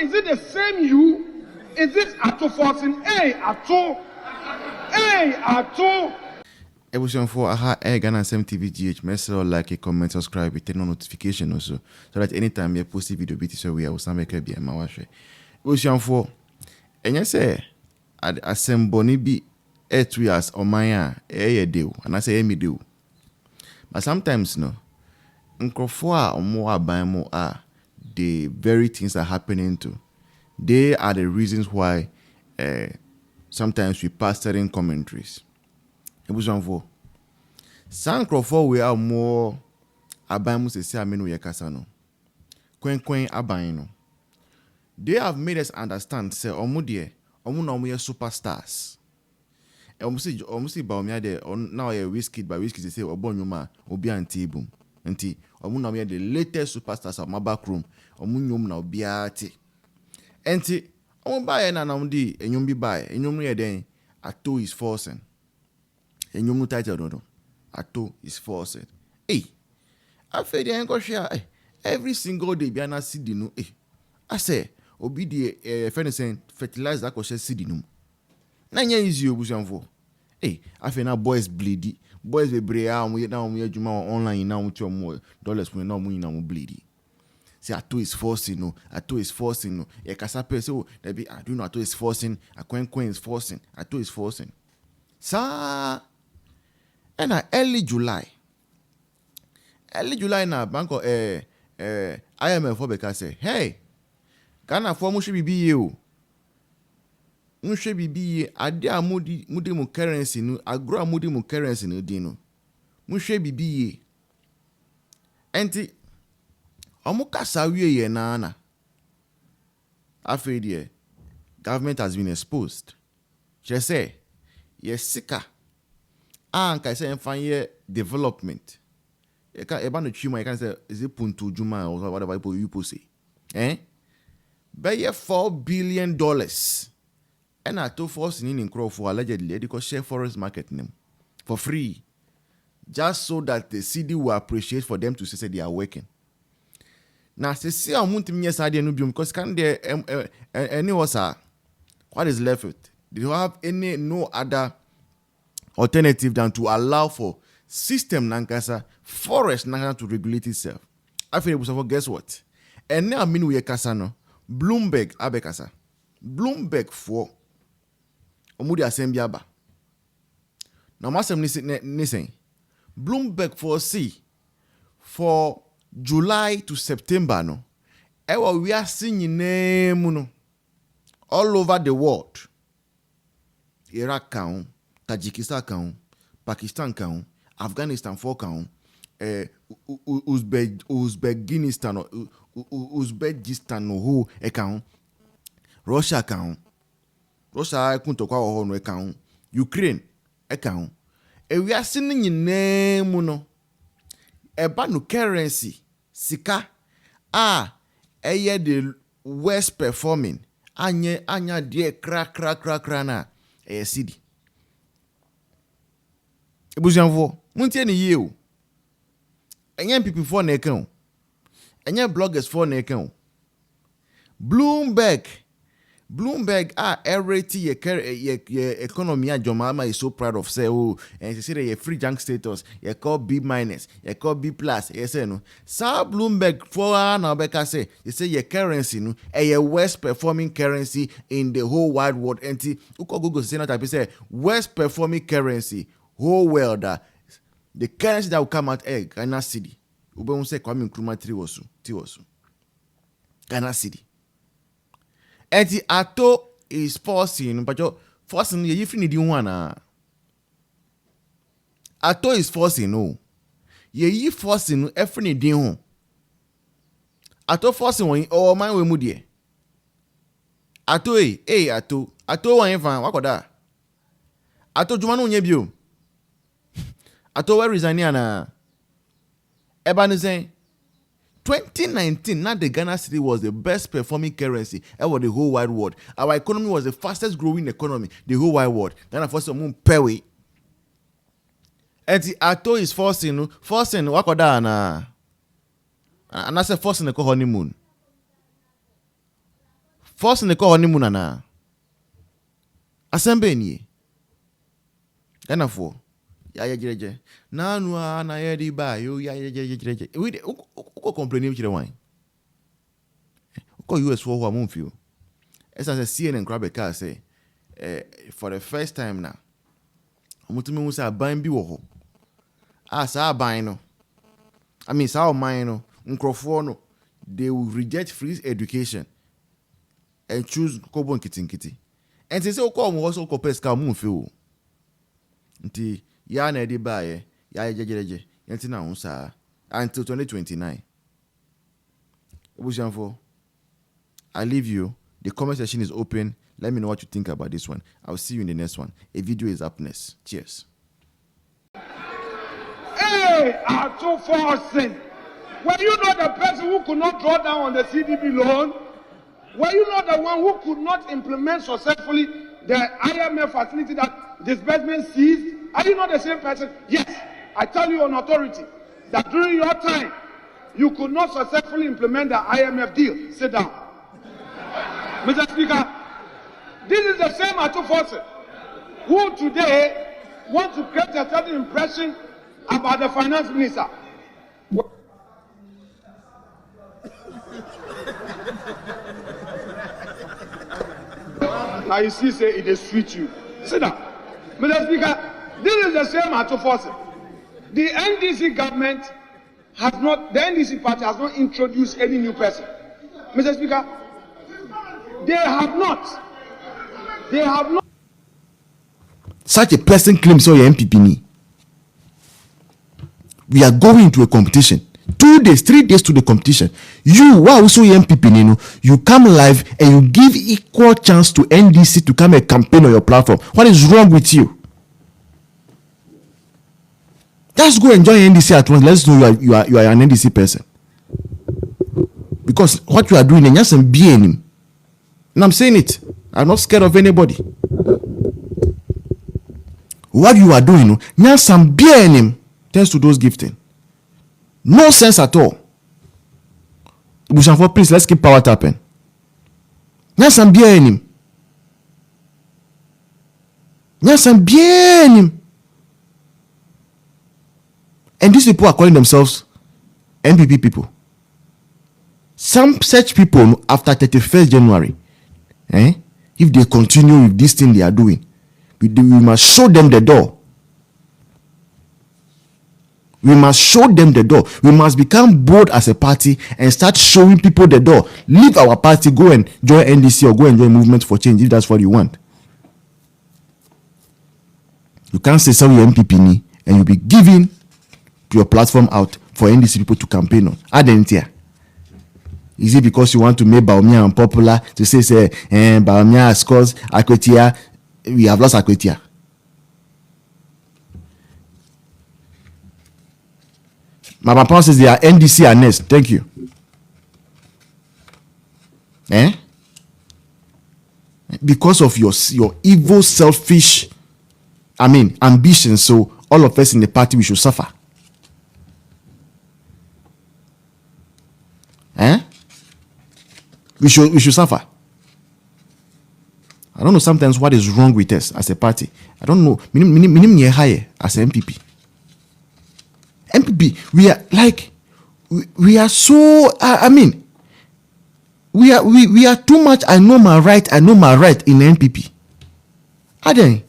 Is it the same you? Is it Ato forcing? Hey, Ato! Hey, Ato! Evolution for Ghana TV GH. Make sure like, comment, subscribe, turn on notification also, so that anytime you post a video, we will send make be my watch. Evolution for, and you say, assemble be 8 years or my deal, and I say me do. But sometimes no, Uncle or more by more are the very things are happening to. They are the reasons why sometimes we pass certain commentaries. Ebusan for Sancrofor we are more abamu se se amenu yekasa no. Kwen aban no. They have made us understand say omu de omu na omu ye superstars. Omu si ba omu ya de now ye whiskey by whiskey say obo nyuma obi anti boom. Nti omu na omu ye the latest superstars of my back room. Omu nyum na obi ati. Enti omu ba ye na omu di enyum bi ba enyum ye den Ato is forcing. And you title no. Ato is forced. Hey, I feel the share every single day. Biana Cedi no. Hey, I say obi the friend saying fertilize that question Cedi no. Na nya easy obusan for. Hey, I feel now boys bleedy. Boys be brea we now we juma online now with your more dollars we now we now bleedy. Say Ato is forcing no. Ato is forcing no. E kasa pe so there be I do know Ato is forcing. Akwen is forcing. Ato is forcing. Sa and early July na banko IMF for beka say hey Ghana for mu hwe bibiye o mu hwe bibiye ade amudi mu currency no agro amudi mu currency no din no mu hwe bibiye enti omu kasa wie ye na afraid here government has been exposed just say yes sika and I say find development. You can no chima, you can say is it puntu juma or whatever people say. Buy $4 billion. And I told force in crowd for allegedly because share forest market name for free. Just so that the city will appreciate for them to say they are working. Now say see how much me side no biom because can there any was what is left with? Do you have any no other alternative than to allow for system nankasa forest nankasa to regulate itself? I feel guess what? And now mean we kasa no Bloomberg abekasa. Bloomberg for omudi assembly aba. Now masem ni Bloomberg for see for July to September no. Ewa we are seeing name no all over the world. Iraq count, Tajikistan count, Pakistan count, Afghanistan 4 count, Uzbekistan who account, Russia count, Russia account, Ukraine account. And we are seeing in name no. Eba no currency sika the worst performing anya de crack na Cedi. Ebusianfo muntie ne yie o. Enye people for na ekan o. Enye bloggers for na ekan o. Bloomberg everything ye economy ajoma is so proud of say oh and say that free junk status ye call B-, ye call B+, ye say no. Sa Bloomberg for na beka say you say your currency no a worst performing currency in the whole wide world. Enti uko Google say not type say worst performing currency whole world the currency that will come out Ghana Cedi. Ube unse Kwame Nkrumah tiwosu. Ghana Cedi. And the Ato is forcing, but you're forcing you free need one. Ato is forcing no. Ye forcing every need one. Ato forcing one or my way mudie. Ato Ato one fan wakoda. Ato jumanu nyebio. Ato where resign na. Ebanu saying 2019, now the Ghana Cedi was the best performing currency over the whole wide world. Our economy was the fastest growing economy, the whole wide world. Then I forced some pewe. And the Ato is forcing wakoda na. And I said forcing the honeymoon. force ne call honeymoon na. Assemble ni. Ghana for. Ya jeje. Na anu na ye di ba yo ya jeje. We uko complain with the wine. Uko US for who am feel. As I CNN grab a car say for the first time now. Omutumi mu say ban bi wo ho. Sa ban no. I mean sa man no nkrofo no they will reject free education and choose kobo nkiti. And say uko mo so ko peska mu feel. Nti ya na edi ba ye ya jejereje yenti na ho sa until 2029. Obujanfo, I leave you. The comment section is open. Let me know what you think about this one. I'll see you in the next one. A video is up next. Cheers. Eeeiii Ato forcing. Were you not the person who could not draw down on the CDB loan? Were you not the one who could not implement successfully the IMF facility that disbursement ceased? Are you not the same person? Yes, I tell you on authority that during your time, you could not successfully implement the IMF deal. Sit down. Mr. Speaker, this is the same Ato forces who today want to create a certain impression about the finance minister. Now you see, say it is sweet you. Sit down. Mr. Speaker, this is the same Ato forces. The NDC government has not, the NDC party has not introduced any new person. Mr. Speaker, they have not. Such a person claims so your MPP ni. We are going into a competition. 2 days, 3 days to the competition. You, wow, also your MPP ni no, you come live and you give equal chance to NDC to come and campaign on your platform. What is wrong with you? Just go and join NDC at once. Let's know you are an NDC person. Because what you are doing is just being. And I'm saying it. I'm not scared of anybody. What you are doing, now some being thanks to those gifting. No sense at all. Bushanfo, please, let's keep power tapping. Now some being. Now some being. And these people are calling themselves MPP people. Some such people after 31st January, if they continue with this thing they are doing, we must show them the door. We must show them the door. We must become bold as a party and start showing people the door. Leave our party, go and join NDC or go and join Movement for Change if that's what you want. You can't say sorry MPP ni and you'll be giving your platform out for NDC people to campaign on. Adentia. Is it because you want to make Baumia unpopular to say Baumia scores Akwetia? We have lost Akwetia. My papa says they are NDC and next. Thank you. Because of your evil, selfish, ambition. So all of us in the party we should suffer. We should suffer. I don't know sometimes what is wrong with us as a party. I don't know. Minimum higher as an MPP. MPP, we are like, we are so. We are too much. I know my right in MPP. Are the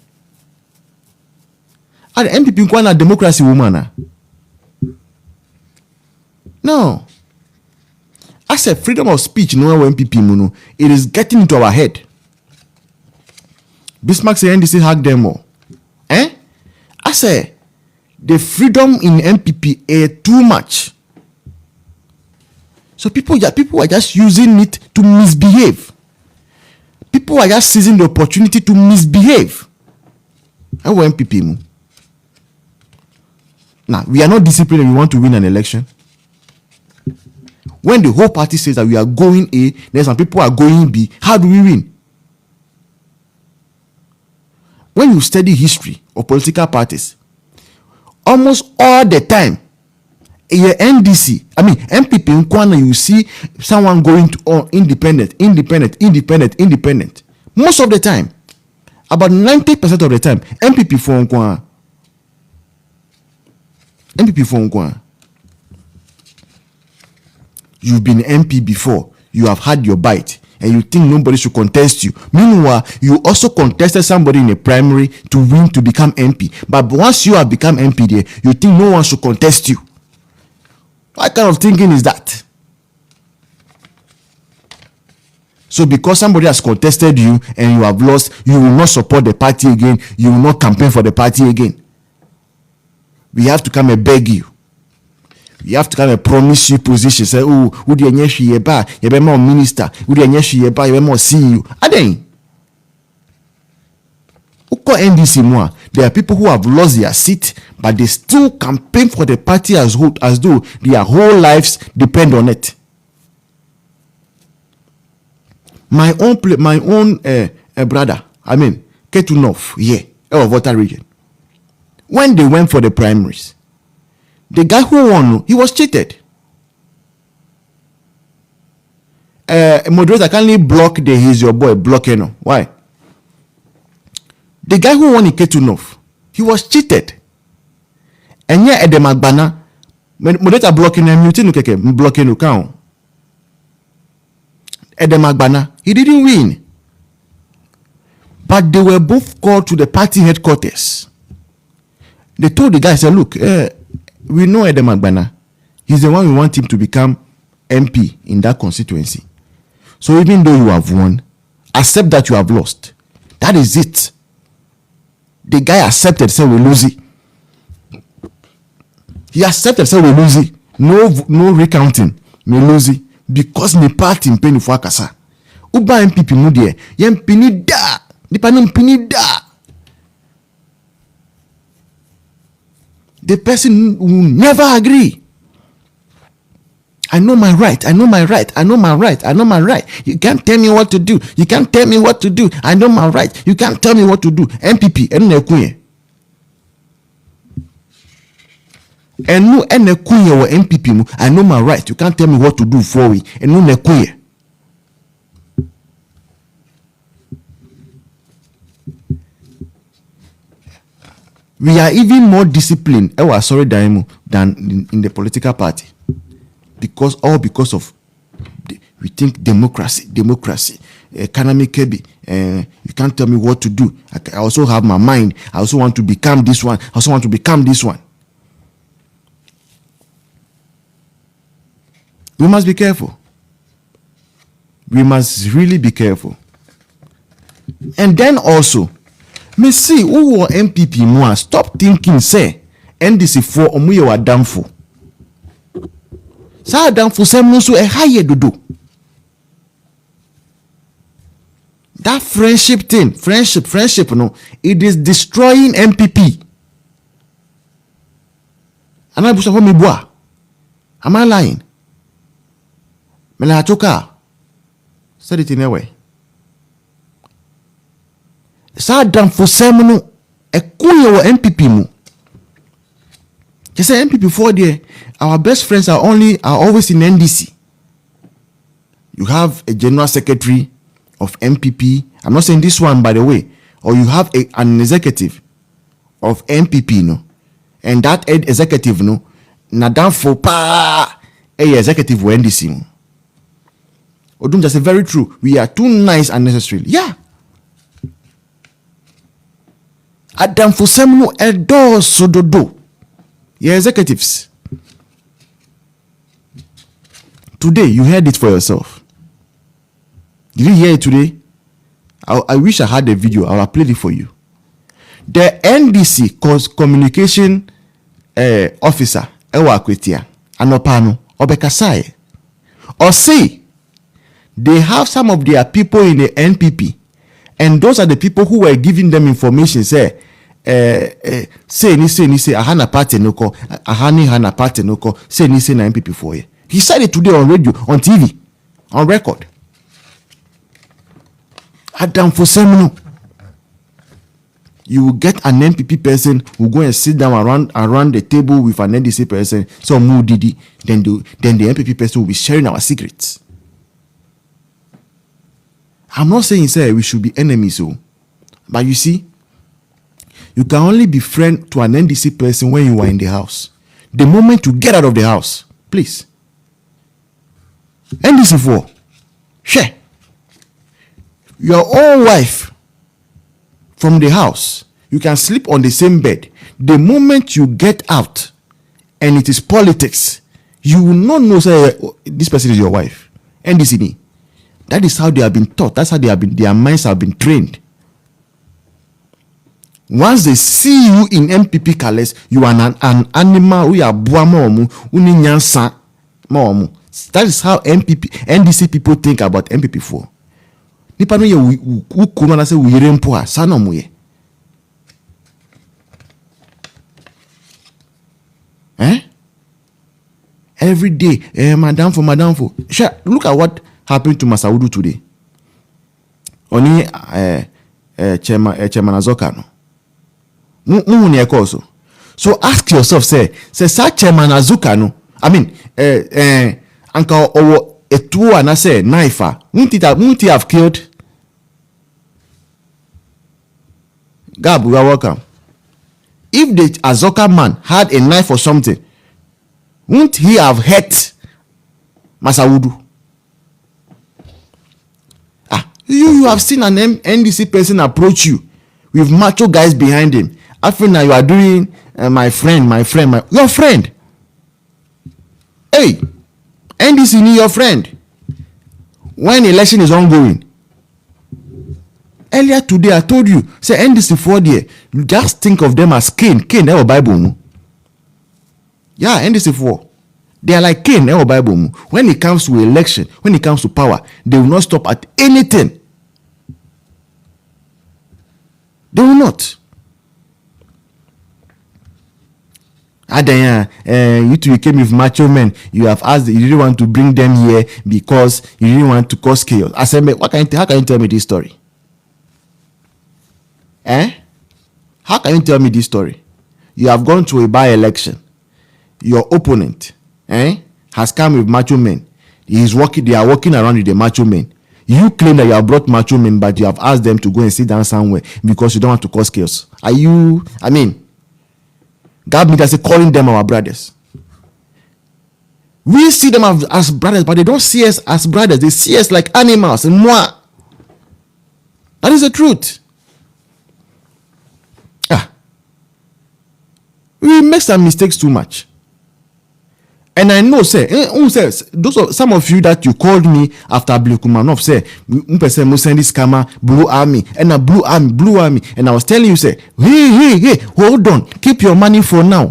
MPP one a democracy woman? No. As a freedom of speech, no MPP muno, it is getting into our head. Bismarck say NDC hack them all. I say the freedom in MPP is too much. So people are just using it to misbehave. People are just seizing the opportunity to misbehave. How MPP mu? Now we are not disciplined and we want to win an election. When the whole party says that we are going A, then some people are going B, how do we win? When you study history of political parties, almost all the time, NDC, I mean MPP in Kwana, you see someone going to independent. Most of the time, about 90% of the time, MPP for Nkwana. You've been MP before, you have had your bite, and you think nobody should contest you. Meanwhile, you also contested somebody in a primary to win to become MP. But once you have become MP there, you think no one should contest you. What kind of thinking is that? So because somebody has contested you and you have lost, you will not support the party again, you will not campaign for the party again. We have to come and beg you. We have to come and promise you position. Say, oh, would you be more minister? Would you be more CEO? Then, NDC, there are people who have lost their seat, but they still campaign for the party as though their whole lives depend on it. My own brother, I mean, Cedi NOW, our voter region. When they went for the primaries, the guy who won, he was cheated. Moderator can't block the he's your boy blocking. Why? The guy who won in Cedi NOW, he was cheated. And yet at the Magbana, moderator blocking him, you blocking account. At the Magbana, he didn't win. But they were both called to the party headquarters. They told the guy, said, look, we know Edem Agbana. He's the one we want him to become MP in that constituency. So even though you have won, accept that you have lost. That is it. The guy accepted, said we lose it. He accepted, said we lose it. No recounting. We lose it. Because the party in pain for Akasa. Uba MPP mu de, yem pinida. Nipa no pinida. The person will never agree. I know my right. You can't tell me what to do. I know my right. You can't tell me what to do. MPP, MPP mu. I know my right. You can't tell me what to do for we. We are even more disciplined than in the political party. Because of we think democracy. Economic you can't tell me what to do. I also have my mind. I also want to become this one. We must be careful. We must really be careful. And then also, me see who MPP more stop thinking say NDC for omuye wa damfo. Sa damfo semno so haye dodo. That friendship no, it is destroying MPP. Am I busa for me boa? Am I lying? Me la choka. Said it in a way. Sadam for semino a cool MPP mu. Just say MPP for there. Our best friends are always in NDC. You have a general secretary of MPP. I'm not saying this one, by the way. Or you have an executive of MPP, no. And that executive, no. Nadam for pa a executive of NDC. Odum just say very true. We are too nice unnecessarily. Yeah. Adam for semno edo sododo. Your executives. Today, you heard it for yourself. Did you hear it today? I wish I had the video. I will play it for you. The NDC communication officer, Ewa Kwetia, Anopano, Obekasai, or say they have some of their people in the NPP, and those are the people who were giving them information. Say ahana party noko, ahani hana party noko, say ni say na MPP for you. He said it today on radio, on TV, on record. Adam for semino. you will get an MPP person who go and sit down around the table with an NDC person, so Didi, then the MPP person will be sharing our secrets. I'm not saying say we should be enemies, but you see, you can only be friend to an NDC person when you are in the house. The moment you get out of the house, please. NDC for share your own wife from the house. You can sleep on the same bed. The moment you get out and it is politics, you will not know say this person is your wife. NDC. That is how they have been taught. That's how their minds have been trained. Once they see you in MPP colors, you are an animal. We are buamomu, uninyansa momu. That is how NDC people think about MPP4. Nipa no ye u kuno na se u yirempo a sana mu ye. Every day, madam for. Look at what happened to Masaudu today. Oni Chairman Azoka no. So ask yourself, say such Chairman Azuka no. I mean, Uncle Owo Etu and I say knife. Won't he have killed? Gab, you are welcome. If the Azoka man had a knife or something, won't he have hurt Masaudu? You have seen an NDC person approach you with macho guys behind him. After now you are doing my friend, your friend. Hey, NDC need your friend. When election is ongoing. Earlier today I told you, say NDC for there, just think of them as Cain. Cain, that Bible. No? Yeah, NDC for. They are like Cain, that Bible. No? When it comes to election, when it comes to power, they will not stop at anything. They will not. You two came with macho men. You have asked, you didn't want to bring them here because you didn't want to cause chaos. I said, how can you tell me this story? How can you tell me this story? You have gone to a by-election. Your opponent has come with macho men. They are walking around with the macho men. You claim that you have brought macho men, but you have asked them to go and sit down somewhere because you don't want to cause chaos. God made us calling them our brothers. We see them as brothers, but they don't see us as brothers. They see us like animals. And moi. That is the truth. We make some mistakes too much. And I know, some of you that you called me after Blikumanov say, send this scammer, Blue Army, and a Blue Army. And I was telling you, say, hey, hold on, keep your money for now.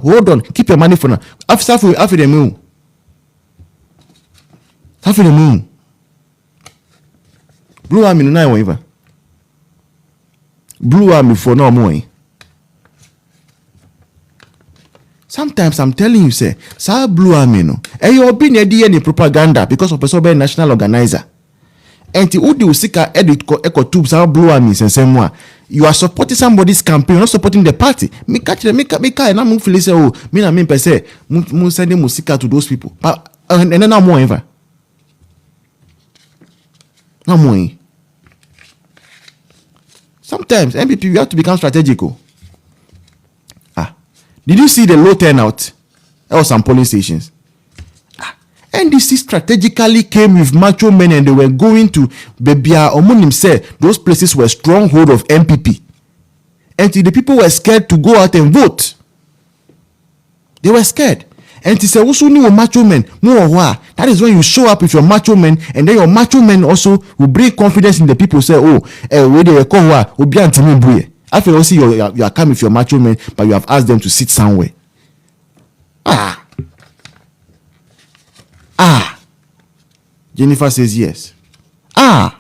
Keep your money for now. After the moon. Blue Army, no, even. Blue Army for no more. Sometimes I'm telling you, say, Sir Blue Army, no, and you have been any propaganda because of a national organizer. And the Udi Usika edit echo tubes, Sir Blue Army, and same one. You are supporting somebody's campaign, not supporting the party. Me catch and I'm moving say, oh, me per se, sending Musika to those people. But and then no more ever. No more. Sometimes MPP, you have to become strategical. Did you see the low turnout or some polling stations? NDC strategically came with macho men and they were going to Bebia Omonim said those places were stronghold of MPP. And the people were scared to go out and vote. They were scared. And he said, also new macho men. That is when you show up with your macho men, and then your macho men also will bring confidence in the people. Say, where they were called, after you see you are coming with your macho men, but you have asked them to sit somewhere. Jennifer says yes. Or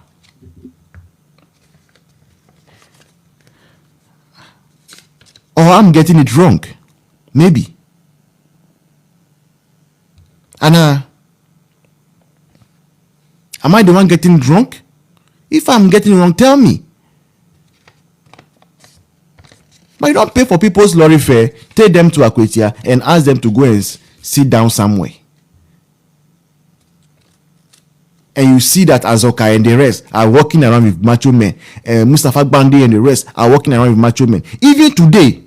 I'm getting it wrong. Maybe. Anna, am I the one getting drunk? If I'm getting wrong, tell me. But you don't pay for people's lorry fare, take them to Akwetia and ask them to go and sit down somewhere. And you see that Azoka and the rest are walking around with macho men. Mustafa Bandi and the rest are walking around with macho men. Even today,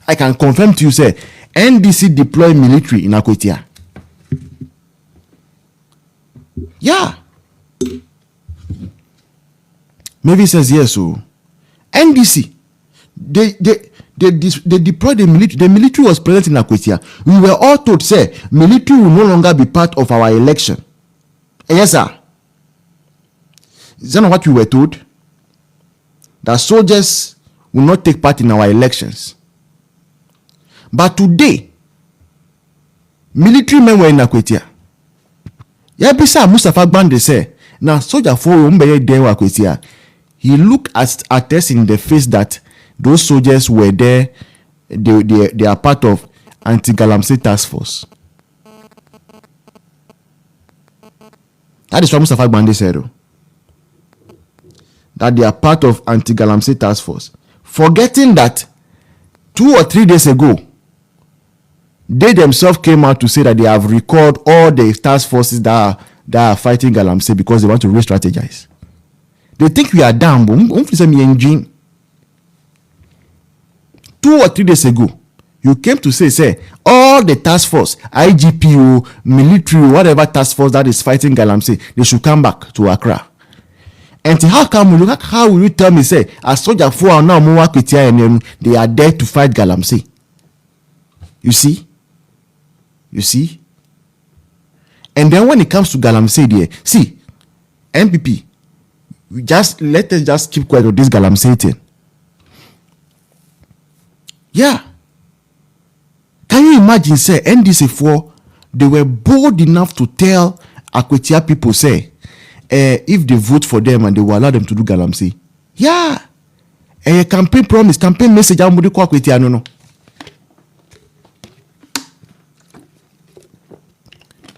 I can confirm to you, say, NDC deploy military in Akwetia. Yeah. Maybe says yes. So NDC, they deployed the military. The military was present in Akwetia. We were all told, say, military will no longer be part of our election. Yes, sir. Is that not what we were told? That soldiers will not take part in our elections. But today, military men were in Akwetia. Yabisa Mustafa Bande say, now soldier for Umbeye there Akwetia. He looked at us in the face that those soldiers were there. They are part of anti-Galamsey task force. That is what Mustafa Bande said. That they are part of anti-Galamsey task force. Forgetting that 2 or 3 days ago, they themselves came out to say that they have recalled all the task forces that are fighting Galamsey because they want to re-strategize. They think we are down. 2 or 3 days ago, you came to say all the task force, IGPO, military, whatever task force that is fighting Galamsey, they should come back to Accra. And how will you tell me, say, as soldier for now, they are there to fight Galamsey? You see? And then when it comes to Galamsey, there, see, MPP, let us just keep quiet on this Galamsey thing. Yeah. Can you imagine, say, NDC4, they were bold enough to tell Akwetia people, say, if they vote for them and they will allow them to do Galamsey. Yeah. A campaign promise, campaign message, no.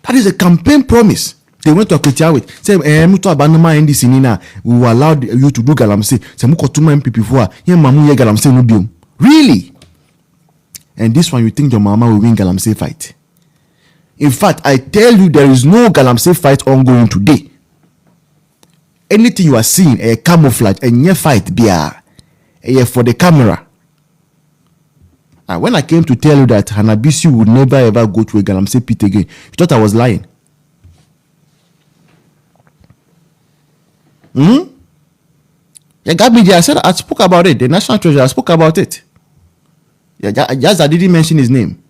That is a campaign promise. They went to Akwetia with, say, Mutu Abanama NDC Nina, we will allow you to do Galamsey. Say, Mukotuma MPP for, Mamu ye Galamsey no diom. Really? And this one, you think your mama will win Galamsey fight? In fact, I tell you, there is no Galamsey fight ongoing today. Anything you are seeing, a camouflage, a near fight, for the camera. And when I came to tell you that Hanabisu would never ever go to a Galamsey pit again, you thought I was lying. You got me there. I spoke about it. The National Treasurer, I spoke about it. Just I didn't mention his name.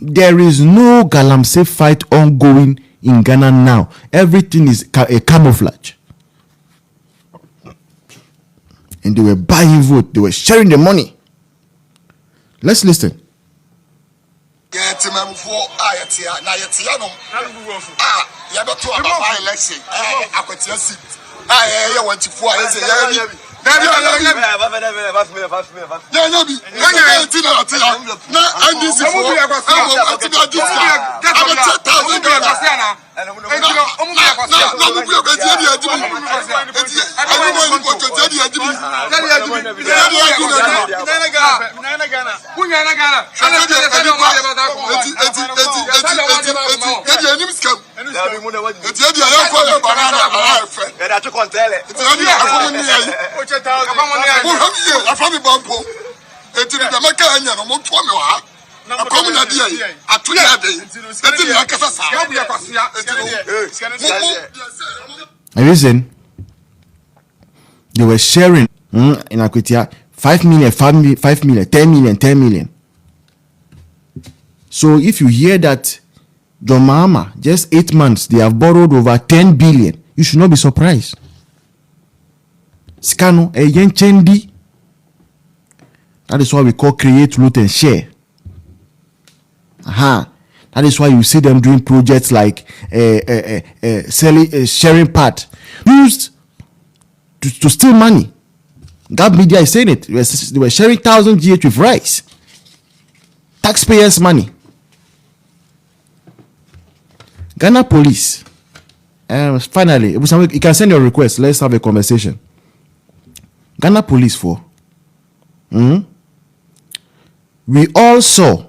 There is no Galamsey fight ongoing in Ghana now. Everything is a camouflage. And they were buying vote. They were sharing the money. Let's listen. And listen, they were sharing in Akwetia 5 million, 5 million, 10 million, 10 million. So if you hear that John Mahama, just 8 months, they have borrowed over 10 billion, you should not be surprised. Skano, a yen chendi. That is why we call create, loot, and share. That is why you see them doing projects like sharing part used to steal money. Gab Media is saying it. They were sharing 1,000 GH with rice. Taxpayers' money. Ghana Police. Finally, you can send your request. Let's have a conversation. Ghana police for. We all saw